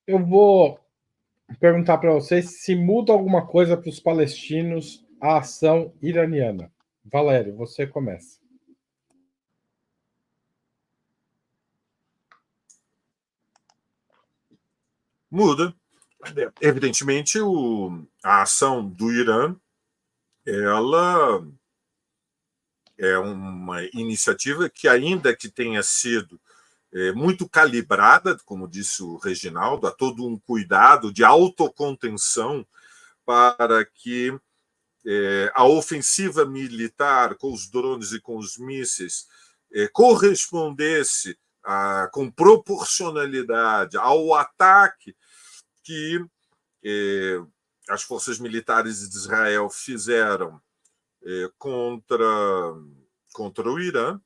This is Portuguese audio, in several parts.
Eu vou perguntar para vocês se muda alguma coisa para os palestinos a ação iraniana. Valério, você começa. Muda. Evidentemente, a ação do Irã, ela é uma iniciativa que, ainda que tenha sido muito calibrada, como disse o Reginaldo, há todo um cuidado de autocontenção para que a ofensiva militar com os drones e com os mísseis correspondesse com proporcionalidade ao ataque que as forças militares de Israel fizeram contra o Irã,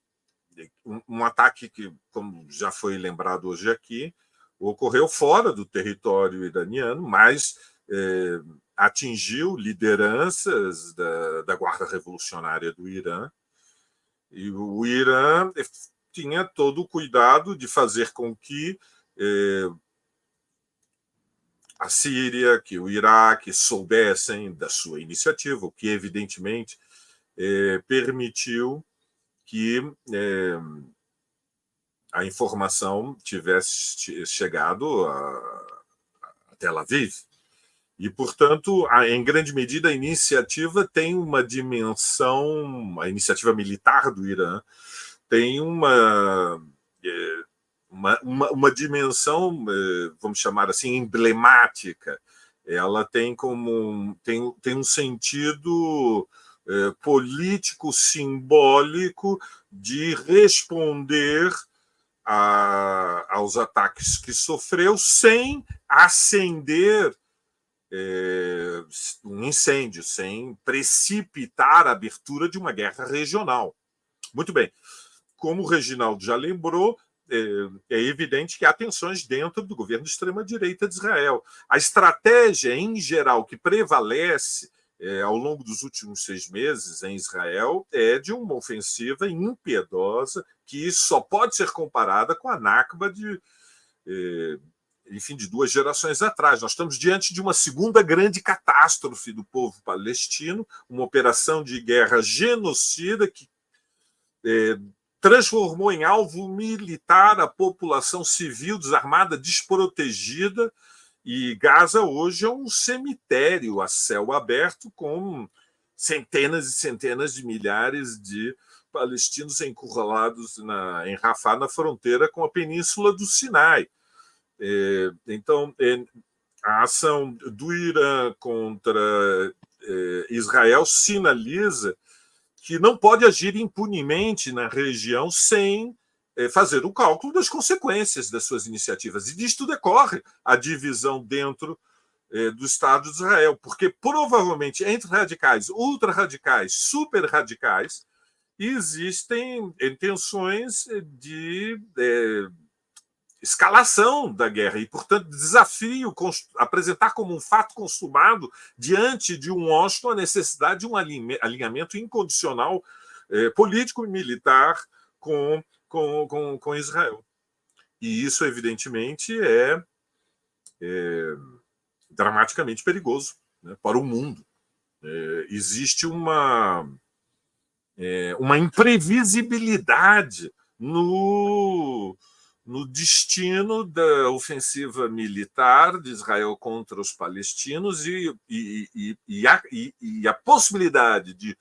um ataque que, como já foi lembrado hoje aqui, ocorreu fora do território iraniano, mas atingiu lideranças da Guarda Revolucionária do Irã. E o Irã tinha todo o cuidado de fazer com que a Síria, que o Iraque soubessem da sua iniciativa, o que evidentemente permitiu que a informação tivesse chegado a Tel Aviv. E, portanto, em grande medida, a iniciativa tem uma dimensão, a iniciativa militar do Irã tem uma dimensão, vamos chamar assim, emblemática. Ela tem tem um sentido político simbólico de responder aos ataques que sofreu sem acender um incêndio, sem precipitar a abertura de uma guerra regional. Muito bem. Como o Reginaldo já lembrou, é evidente que há tensões dentro do governo de extrema-direita de Israel. A estratégia, em geral, que prevalece ao longo dos últimos 6 meses em Israel é de uma ofensiva impiedosa que só pode ser comparada com a Nakba de 2 gerações atrás. Nós estamos diante de uma segunda grande catástrofe do povo palestino, uma operação de guerra genocida que transformou em alvo militar a população civil desarmada, desprotegida, e Gaza hoje é um cemitério a céu aberto com centenas e centenas de milhares de palestinos encurralados em Rafah, na fronteira com a península do Sinai. Então, a ação do Irã contra Israel sinaliza que não pode agir impunemente na região sem fazer o cálculo das consequências das suas iniciativas. E disto decorre a divisão dentro do Estado de Israel, porque provavelmente entre radicais, ultra-radicais, super-radicais, existem intenções de escalação da guerra e, portanto, desafio apresentar como um fato consumado diante de um Washington a necessidade de um alinhamento incondicional político e militar com Israel. E isso, evidentemente, é dramaticamente perigoso, né, para o mundo. Existe uma imprevisibilidade no destino da ofensiva militar de Israel contra os palestinos e a possibilidade de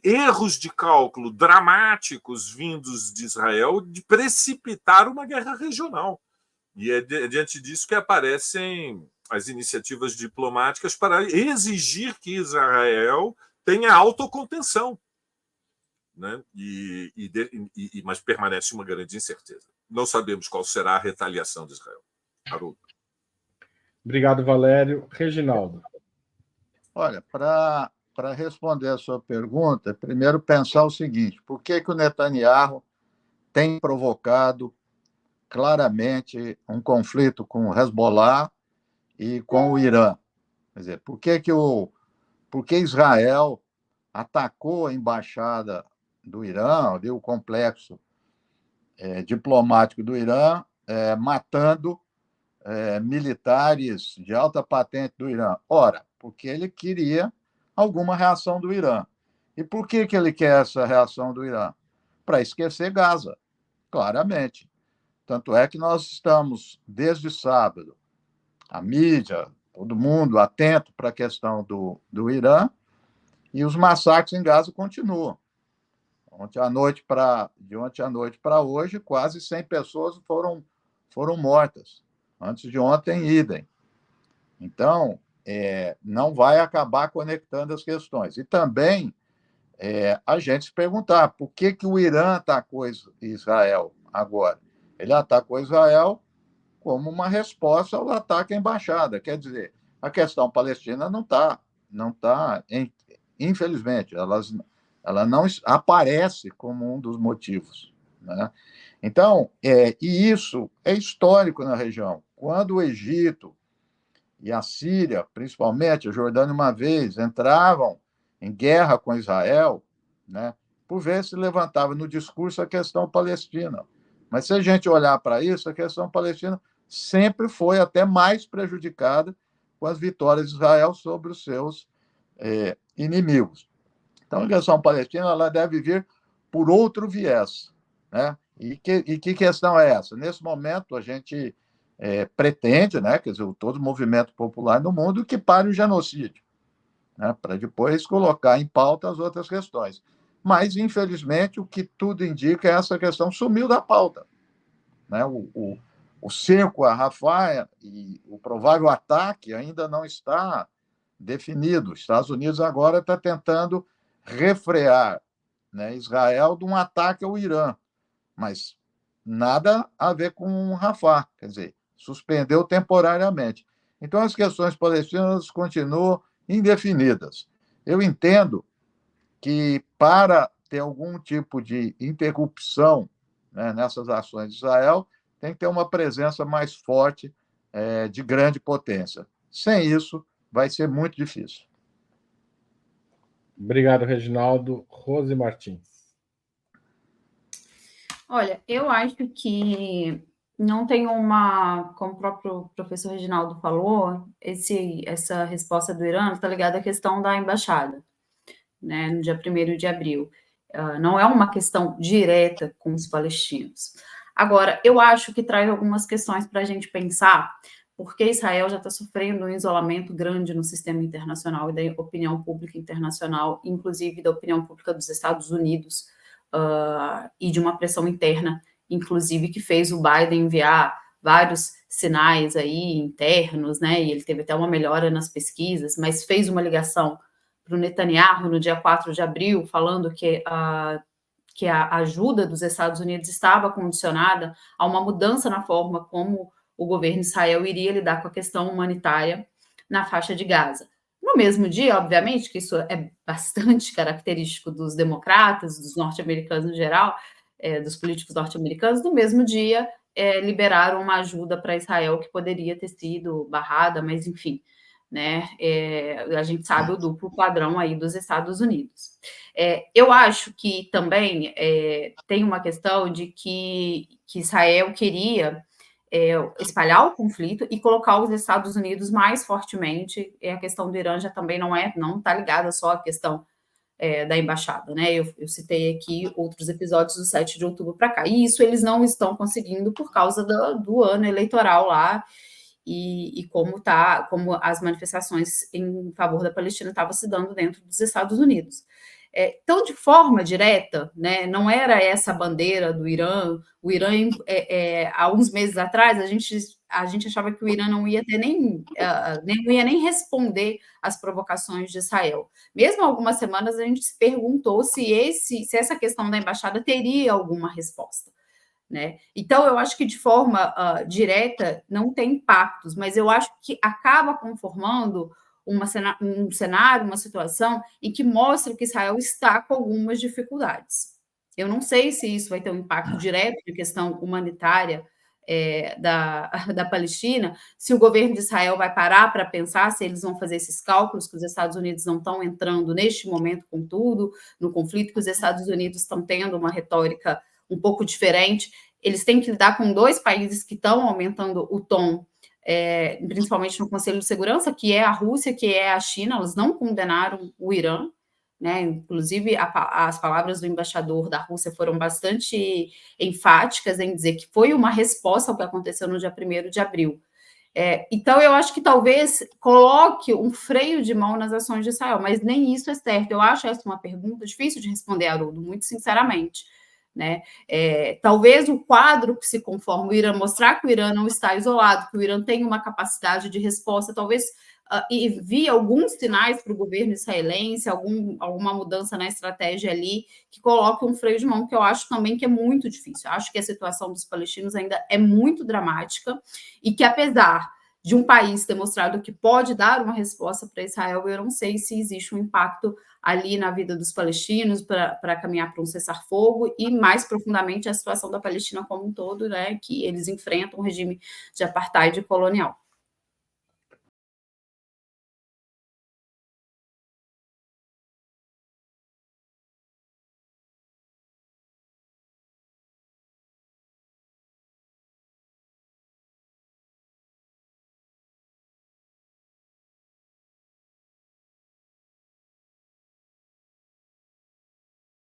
erros de cálculo dramáticos vindos de Israel de precipitar uma guerra regional. E é diante disso que aparecem as iniciativas diplomáticas para exigir que Israel tenha autocontenção. Né? Mas permanece uma grande incerteza. Não sabemos qual será a retaliação de Israel. Haroldo. Obrigado, Valério. Reginaldo. Olha, para responder a sua pergunta, primeiro pensar o seguinte: por que o Netanyahu tem provocado claramente um conflito com o Hezbollah e com o Irã? Quer dizer, por que Israel atacou a embaixada do Irã, o complexo diplomático do Irã, matando militares de alta patente do Irã? Ora, porque ele queria alguma reação do Irã. E por que ele quer essa reação do Irã? Para esquecer Gaza, claramente. Tanto é que nós estamos, desde sábado, a mídia, todo mundo atento para a questão do Irã, e os massacres em Gaza continuam. De ontem à noite para hoje, quase 100 pessoas foram mortas. Antes de ontem, idem. Então, não vai acabar conectando as questões. E também a gente se perguntar por que o Irã atacou Israel agora. Ele atacou Israel como uma resposta ao ataque à embaixada. Quer dizer, a questão palestina não tá, infelizmente, ela não aparece como um dos motivos, né? Então, e isso é histórico na região. Quando o Egito e a Síria, principalmente a Jordânia uma vez, entravam em guerra com Israel, né, por vezes se levantava no discurso a questão palestina. Mas se a gente olhar para isso, a questão palestina sempre foi até mais prejudicada com as vitórias de Israel sobre os seus inimigos. Então, a questão palestina ela deve vir por outro viés, né? E que questão é essa? Nesse momento, a gente pretende, né, quer dizer, todo o movimento popular no mundo, que pare o genocídio, né, para depois colocar em pauta as outras questões. Mas, infelizmente, o que tudo indica é essa questão sumiu da pauta, né? O cerco a Rafah e o provável ataque ainda não está definido. Os Estados Unidos agora está tentando refrear, né, Israel de um ataque ao Irã, mas nada a ver com Rafah, quer dizer, suspendeu temporariamente. Então, as questões palestinas continuam indefinidas. Eu entendo que, para ter algum tipo de interrupção, né, nessas ações de Israel, tem que ter uma presença mais forte de grande potência. Sem isso, vai ser muito difícil. Obrigado, Reginaldo. Rose Martins. Olha, eu acho que não tem como o próprio professor Reginaldo falou, essa resposta do Irã está ligada à questão da embaixada, né, no dia 1º de abril. Não é uma questão direta com os palestinos. Agora, eu acho que traz algumas questões para a gente pensar, porque Israel já está sofrendo um isolamento grande no sistema internacional e da opinião pública internacional, inclusive da opinião pública dos Estados Unidos, e de uma pressão interna, inclusive, que fez o Biden enviar vários sinais aí internos, né? E ele teve até uma melhora nas pesquisas, mas fez uma ligação para o Netanyahu no dia 4 de abril, falando que a ajuda dos Estados Unidos estava condicionada a uma mudança na forma como o governo de Israel iria lidar com a questão humanitária na faixa de Gaza. No mesmo dia, obviamente, que isso é bastante característico dos democratas, dos norte-americanos em geral, dos políticos norte-americanos, no mesmo dia liberaram uma ajuda para Israel que poderia ter sido barrada, mas enfim, né? A gente sabe o duplo padrão aí dos Estados Unidos. Eu acho que também tem uma questão de que Israel queria espalhar o conflito e colocar os Estados Unidos mais fortemente. A questão do Irã já também não está ligada só à questão da embaixada, né? Eu citei aqui outros episódios do 7 de outubro para cá. E isso eles não estão conseguindo por causa do ano eleitoral lá e como as manifestações em favor da Palestina estavam se dando dentro dos Estados Unidos. Então, de forma direta, né, não era essa a bandeira do Irã. O Irã, há uns meses atrás, a gente achava que o Irã não ia ter nem responder às provocações de Israel. Mesmo há algumas semanas, a gente se perguntou se essa questão da embaixada teria alguma resposta, né? Então, eu acho que de forma direta não tem impactos, mas eu acho que acaba conformando um cenário, uma situação em que mostra que Israel está com algumas dificuldades. Eu não sei se isso vai ter um impacto direto de questão humanitária da Palestina, se o governo de Israel vai parar para pensar se eles vão fazer esses cálculos, que os Estados Unidos não estão entrando neste momento com tudo, no conflito, que os Estados Unidos estão tendo uma retórica um pouco diferente. Eles têm que lidar com 2 países que estão aumentando o tom principalmente no Conselho de Segurança, que é a Rússia, que é a China, elas não condenaram o Irã, né? Inclusive, as palavras do embaixador da Rússia foram bastante enfáticas em dizer que foi uma resposta ao que aconteceu no dia 1º de abril. Então, eu acho que talvez coloque um freio de mão nas ações de Israel, mas nem isso é certo. Eu acho essa uma pergunta difícil de responder, Haroldo, muito sinceramente. Né? Talvez o quadro que se conforma o Irã, mostrar que o Irã não está isolado, que o Irã tem uma capacidade de resposta, talvez envie alguns sinais para o governo israelense, alguma mudança na estratégia ali, que coloque um freio de mão, que eu acho também que é muito difícil. Eu acho que a situação dos palestinos ainda é muito dramática e que, apesar de um país ter mostrado que pode dar uma resposta para Israel, eu não sei se existe um impacto ali na vida dos palestinos para caminhar para um cessar-fogo e, mais profundamente, a situação da Palestina como um todo, né, que eles enfrentam um regime de apartheid colonial.